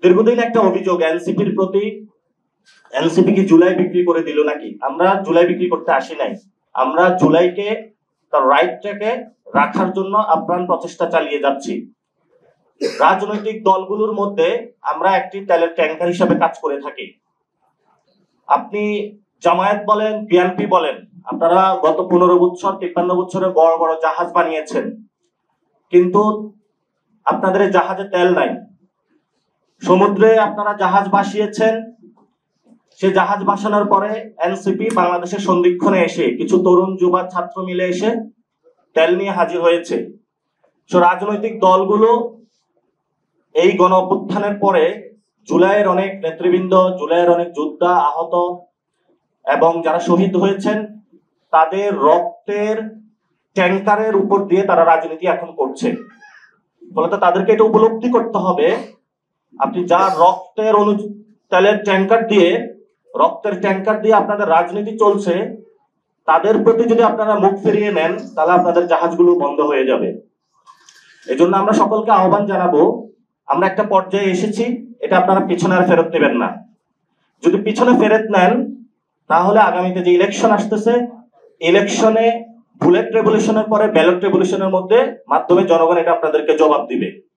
দীর্ঘদিন একটা অভিযোগ এনসিপির প্রতি, এনসিপি কি জুলাই বিক্রি করে দিল নাকি? আমরা জুলাই বিক্রি করতে আসি নাই। আমরা জুলাইকে তার রাইটটাকে রাখার জন্য আপ্রাণ প্রচেষ্টা চালিয়ে যাচ্ছি। রাজনৈতিক দলগুলোর মধ্যে আমরা একটি তেলের ট্যাঙ্কার হিসাবে কাজ করে থাকি। আপনি জামায়াত বলেন, বিএনপি বলেন, আপনারা গত 15 বছর 53 বছরে বড় বড় জাহাজ বানিয়েছেন, কিন্তু আপনাদের জাহাজে তেল নাই। সমুদ্রে আপনারা জাহাজ ভাসিয়েছেন, সে জাহাজ ভাসানোর পরে এনসিপি বাংলাদেশের সন্ধিক্ষণে এসে কিছু তরুণ যুবা ছাত্র মিলে এসে তেল নিয়ে হাজির হয়েছে। রাজনৈতিক দলগুলো এই গণ অভ্যুত্থানের পরে জুলাইয়ের অনেক নেতৃবৃন্দ, জুলাইয়ের অনেক যোদ্ধা আহত এবং যারা শহীদ হয়েছেন, তাদের রক্তের ট্যাঙ্কারের উপর দিয়ে তারা রাজনীতি এখন করছে। ফলে তাদেরকে এটা উপলব্ধি করতে হবে, আপনি যা রক্তের তেলের ট্যাঙ্কার দিয়ে আপনাদের রাজনীতি চলছে, তাদের প্রতি যদি আপনারা মুখ ফিরিয়ে নেন, তাহলে আপনাদের জাহাজগুলো বন্ধ হয়ে যাবে। এজন্য আমরা সকলকে আহ্বান জানাবো, আমরা একটা পর্যায়ে এসেছি, এটা আপনারা পিছনে আর ফেরত নেবেন না। যদি পিছনে ফেরত নেন, তাহলে আগামীতে যে ইলেকশন আসতেছে, ইলেকশনে বুলেট রেভলিউশনের পরে ব্যালট রেভলিউশনের মাধ্যমে জনগণ এটা আপনাদেরকে জবাব দিবে।